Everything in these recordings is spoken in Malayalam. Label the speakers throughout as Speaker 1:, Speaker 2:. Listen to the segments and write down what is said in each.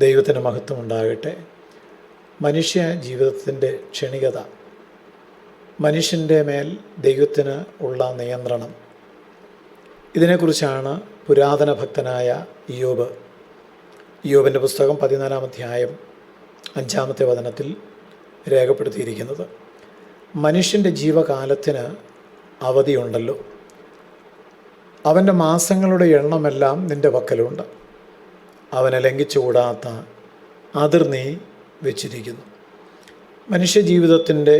Speaker 1: ദൈവത്തിന് മഹത്വം ഉണ്ടാകട്ടെ. മനുഷ്യ ജീവിതത്തിൻ്റെ ക്ഷണികത, മനുഷ്യൻ്റെ മേൽ ദൈവത്തിന് ഉള്ള നിയന്ത്രണം, ഇതിനെക്കുറിച്ചാണ് പുരാതന ഭക്തനായ ഇയ്യോബിൻ്റെ പുസ്തകം 14-ാം അധ്യായം 5-ാമത്തെ വചനത്തിൽ രേഖപ്പെടുത്തിയിരിക്കുന്നത്. മനുഷ്യൻ്റെ ജീവകാലത്തിന് അവധിയുണ്ടല്ലോ, അവൻ്റെ മാസങ്ങളുടെ എണ്ണമെല്ലാം നിൻ്റെ പക്കലുണ്ട്, അവനെ ലംഘിച്ചുകൂടാത്ത അതിർ നീ വെച്ചിരിക്കുന്നു. മനുഷ്യജീവിതത്തിൻ്റെ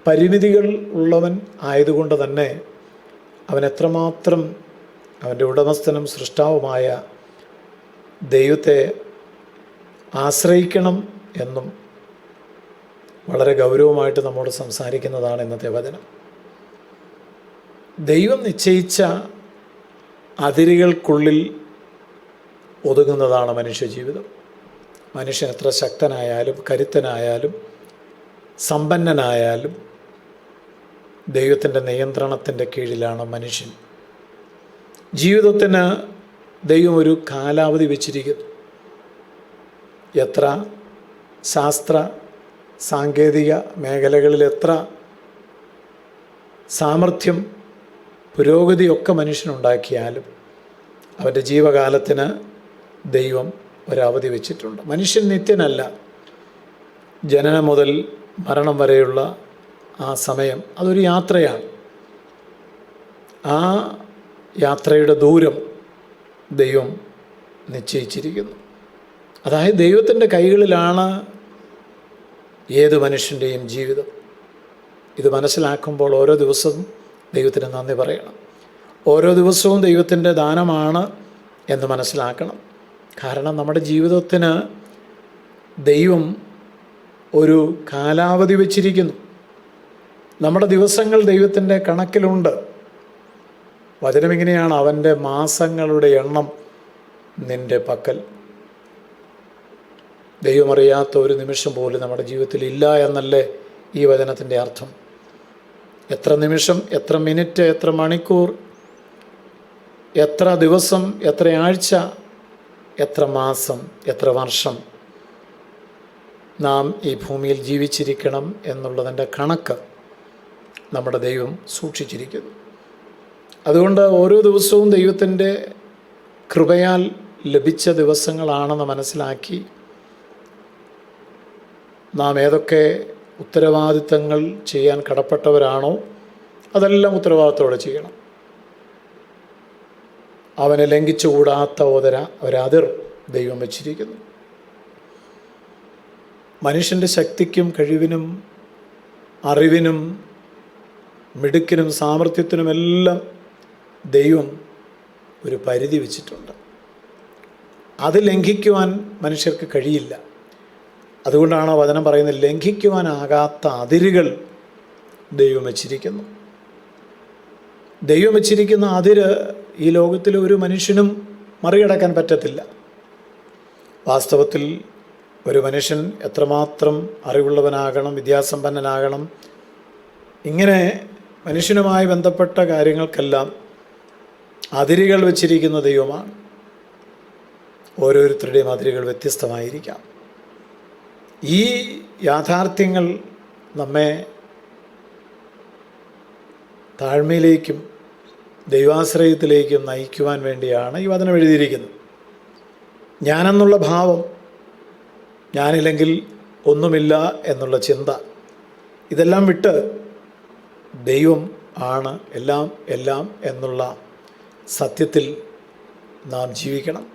Speaker 1: പരിമിതികൾ ഉള്ളവൻ ആയതുകൊണ്ട് തന്നെ അവൻ എത്രമാത്രം അവൻ്റെ ഉടമസ്ഥനും സൃഷ്ടാവുമായ ദൈവത്തെ ആശ്രയിക്കണം എന്നും വളരെ ഗൗരവമായിട്ട് നമ്മോട് സംസാരിക്കുന്നതാണ് ഇന്നത്തെ വചനം. ദൈവം നിശ്ചയിച്ച അതിരുകൾക്കുള്ളിൽ ഒതുങ്ങുന്നതാണ് മനുഷ്യജീവിതം. മനുഷ്യൻ എത്ര ശക്തനായാലും കരുത്തനായാലും സമ്പന്നനായാലും ദൈവത്തിൻ്റെ നിയന്ത്രണത്തിൻ്റെ കീഴിലാണ് മനുഷ്യൻ. ജീവിതത്തിന് ദൈവം ഒരു കാലാവധി വെച്ചിരിക്കുന്നു. എത്ര ശാസ്ത്ര സാങ്കേതിക മേഖലകളിൽ എത്ര സാമർഥ്യം പുരോഗതിയൊക്കെ മനുഷ്യനുണ്ടാക്കിയാലും അവൻ്റെ ജീവകാലത്തിന് ദൈവം ഒരവധി വെച്ചിട്ടുണ്ട്. മനുഷ്യൻ നിത്യനല്ല. ജനനം മുതൽ മരണം വരെയുള്ള ആ സമയം അതൊരു യാത്രയാണ്. ആ യാത്രയുടെ ദൂരം ദൈവം നിശ്ചയിച്ചിരിക്കുന്നു. അതായത് ദൈവത്തിൻ്റെ കൈകളിലാണ് ഏത് മനുഷ്യൻ്റെയും ജീവിതം. ഇത് മനസ്സിലാക്കുമ്പോൾ ഓരോ ദിവസവും ദൈവത്തിന് നന്ദി പറയണം. ഓരോ ദിവസവും ദൈവത്തിൻ്റെ ദാനമാണ് എന്ന് മനസ്സിലാക്കണം. കാരണം നമ്മുടെ ജീവിതത്തിന് ദൈവം ഒരു കാലാവധി വച്ചിരിക്കുന്നു. നമ്മുടെ ദിവസങ്ങൾ ദൈവത്തിൻ്റെ കണക്കിലുണ്ട്. വചനം ഇങ്ങനെയാണ്, അവൻ്റെ മാസങ്ങളുടെ എണ്ണം നിൻ്റെ പക്കൽ. ദൈവമറിയാത്ത ഒരു നിമിഷം പോലും നമ്മുടെ ജീവിതത്തിൽ ഇല്ല എന്നല്ലേ ഈ വചനത്തിൻ്റെ അർത്ഥം. എത്ര നിമിഷം, എത്ര മിനിറ്റ്, എത്ര മണിക്കൂർ, എത്ര ദിവസം, എത്ര ആഴ്ച, എത്ര മാസം, എത്ര വർഷം നാം ഈ ഭൂമിയിൽ ജീവിച്ചിരിക്കണം എന്നുള്ളതിൻ്റെ കണക്ക് നമ്മുടെ ദൈവം സൂക്ഷിച്ചിരിക്കുന്നു. അതുകൊണ്ട് ഓരോ ദിവസവും ദൈവത്തിൻ്റെ കൃപയാൽ ലഭിച്ച ദിവസങ്ങളാണെന്ന് മനസ്സിലാക്കി നാം ഏതൊക്കെ ഉത്തരവാദിത്തങ്ങൾ ചെയ്യാൻ കടപ്പെട്ടവരാണോ അതെല്ലാം ഉത്തരവാദിത്തത്തോടെ ചെയ്യണം. അവനെ ലംഘിച്ചുകൂടാത്ത ഒരതിർ ദൈവം വച്ചിരിക്കുന്നു. മനുഷ്യൻ്റെ ശക്തിക്കും കഴിവിനും അറിവിനും മിടുക്കിനും സാമർഥ്യത്തിനുമെല്ലാം ദൈവം ഒരു പരിധി വച്ചിട്ടുണ്ട്. അത് ലംഘിക്കുവാൻ മനുഷ്യർക്ക് കഴിയില്ല. അതുകൊണ്ടാണ് വചനം പറയുന്നത്, ലംഘിക്കുവാനാകാത്ത അതിരുകൾ ദൈവം വച്ചിരിക്കുന്നു. ദൈവം വച്ചിരിക്കുന്ന അതിര് ഈ ലോകത്തിൽ ഒരു മനുഷ്യനും മറികടക്കാൻ പറ്റത്തില്ല. വാസ്തവത്തിൽ ഒരു മനുഷ്യൻ എത്രമാത്രം അറിവുള്ളവനാകണം, വിദ്യാസമ്പന്നനാകണം, ഇങ്ങനെ മനുഷ്യനുമായി ബന്ധപ്പെട്ട കാര്യങ്ങൾക്കെല്ലാം അതിരുകൾ വച്ചിരിക്കുന്ന ദൈവമാണ്. ഓരോരുത്തരുടെയും അതിരുകൾ വ്യത്യസ്തമായിരിക്കാം. ഈ യാഥാർത്ഥ്യങ്ങൾ നമ്മെ താഴ്മയിലേക്കും ദൈവാശ്രയത്തിലേക്കും നയിക്കുവാൻ വേണ്ടിയാണ് ഈ വചനം എഴുതിയിരിക്കുന്നത്. ഞാനെന്നുള്ള ഭാവം, ഞാനില്ലെങ്കിൽ ഒന്നുമില്ല എന്നുള്ള ചിന്ത, ഇതെല്ലാം വിട്ട് ദൈവം ആണ് എല്ലാം എന്നുള്ള സത്യത്തിൽ നാം ജീവിക്കണം.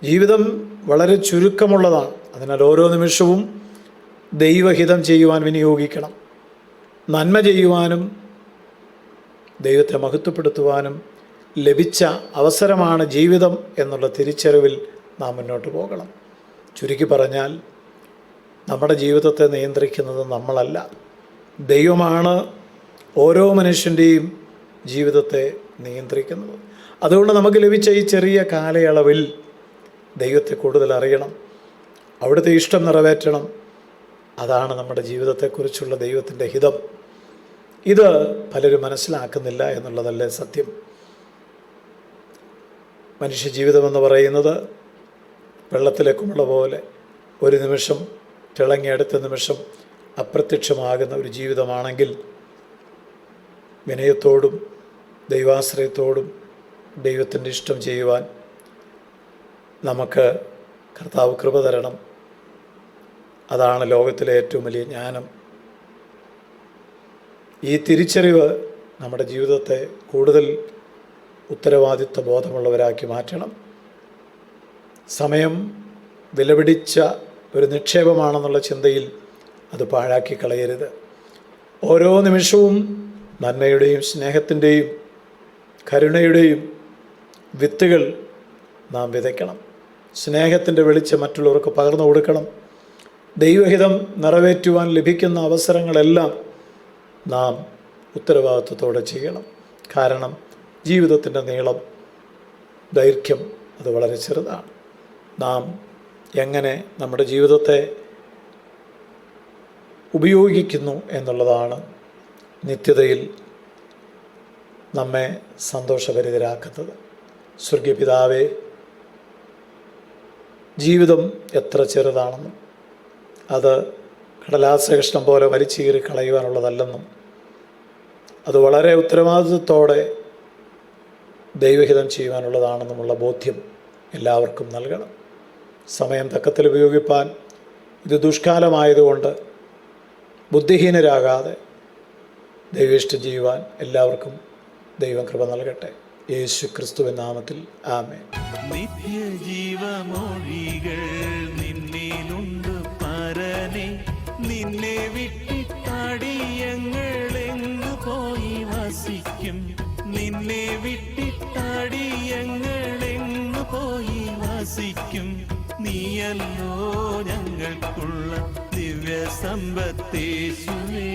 Speaker 1: ജീവിതം വളരെ ചുരുക്കമുള്ളതാണ്. അതിനാൽ ഓരോ നിമിഷവും ദൈവഹിതം ചെയ്യുവാൻ വിനിയോഗിക്കണം. നന്മ ചെയ്യുവാനും ദൈവത്തെ മഹത്വപ്പെടുത്തുവാനും ലഭിച്ച അവസരമാണ് ജീവിതം എന്നുള്ള തിരിച്ചറിവിൽ നാം മുന്നോട്ട് പോകണം. ചുരുക്കി പറഞ്ഞാൽ, നമ്മുടെ ജീവിതത്തെ നിയന്ത്രിക്കുന്നത് നമ്മളല്ല, ദൈവമാണ് ഓരോ മനുഷ്യൻ്റെയും ജീവിതത്തെ നിയന്ത്രിക്കുന്നത്. അതുകൊണ്ട് നമുക്ക് ലഭിച്ച ഈ ചെറിയ കാലയളവിൽ ദൈവത്തെ കൂടുതൽ അറിയണം, അവിടുത്തെ ഇഷ്ടം നിറവേറ്റണം. അതാണ് നമ്മുടെ ജീവിതത്തെക്കുറിച്ചുള്ള ദൈവത്തിൻ്റെ ഹിതം. ഇത് പലരും മനസ്സിലാക്കുന്നില്ല എന്നുള്ളതല്ലേ സത്യം. മനുഷ്യജീവിതമെന്ന് പറയുന്നത് വെള്ളത്തിലെ കുമിള പോലെ ഒരു നിമിഷം തിളങ്ങി അടുത്ത നിമിഷം അപ്രത്യക്ഷമാകുന്ന ഒരു ജീവിതമാണെങ്കിൽ വിനയത്തോടും ദൈവാശ്രയത്തോടും ദൈവത്തിൻ്റെ ഇഷ്ടം ചെയ്യുവാൻ നമുക്ക് കർത്താവ് കൃപ തരണം. അതാണ് ലോകത്തിലെ ഏറ്റവും വലിയ ജ്ഞാനം. ഈ തിരിച്ചറിവ് നമ്മുടെ ജീവിതത്തെ കൂടുതൽ ഉത്തരവാദിത്വ ബോധമുള്ളവരാക്കി മാറ്റണം. സമയം വിലപിടിച്ച ഒരു നിക്ഷേപമാണെന്നുള്ള ചിന്തയിൽ അത് പാഴാക്കി കളയരുത്. ഓരോ നിമിഷവും നന്മയുടെയും സ്നേഹത്തിൻ്റെയും കരുണയുടെയും വിത്തുകൾ നാം വിതയ്ക്കണം. സ്നേഹത്തിൻ്റെ വെളിച്ചം മറ്റുള്ളവർക്ക് പകർന്നു കൊടുക്കണം. ദൈവഹിതം നിറവേറ്റുവാൻ ലഭിക്കുന്ന അവസരങ്ങളെല്ലാം നാം ഉത്തരവാദിത്വത്തോടെ ചെയ്യണം. കാരണം ജീവിതത്തിൻ്റെ നീളം, ദൈർഘ്യം അത് വളരെ ചെറുതാണ്. നാം എങ്ങനെ നമ്മുടെ ജീവിതത്തെ ഉപയോഗിക്കുന്നു എന്നുള്ളതാണ് നിത്യതയിൽ നമ്മെ സന്തോഷഭരിതരാക്കുന്നത്. സ്വർഗീയ പിതാവേ, ജീവിതം എത്ര ചെറുതാണെന്നും അത് കടലാസകഷ്ണം പോലെ വലിച്ചീറി കളയുവാനുള്ളതല്ലെന്നും അത് വളരെ ഉത്തരവാദിത്വത്തോടെ ദൈവഹിതം ചെയ്യുവാനുള്ളതാണെന്നുമുള്ള ബോധ്യം എല്ലാവർക്കും നൽകണം. സമയം തക്കത്തിൽ ഉപയോഗിപ്പാൻ ഇത് ദുഷ്കാലമായതുകൊണ്ട് ബുദ്ധിഹീനരാകാതെ ദൈവേഷ്ടം ചെയ്യുവാൻ എല്ലാവർക്കും ദൈവം കൃപ നൽകട്ടെ. യേശു ക്രിസ്തുവിൻ നാമത്തിൽ ആമേൻ.
Speaker 2: നിത്യജീവമൊഴികൾ നിന്നിലുണ്ട് പരനെ, നിന്നെ വിട്ടിട്ടടിയങ്ങളെങ്ങു പോയി വസിക്കും, നിന്നെ വിട്ടിട്ടടിയങ്ങളെങ്ങു പോയി വസിക്കും. നീയല്ലോ ഞങ്ങൾക്കുള്ള ദിവ്യ സമ്പത്തേശുവേ.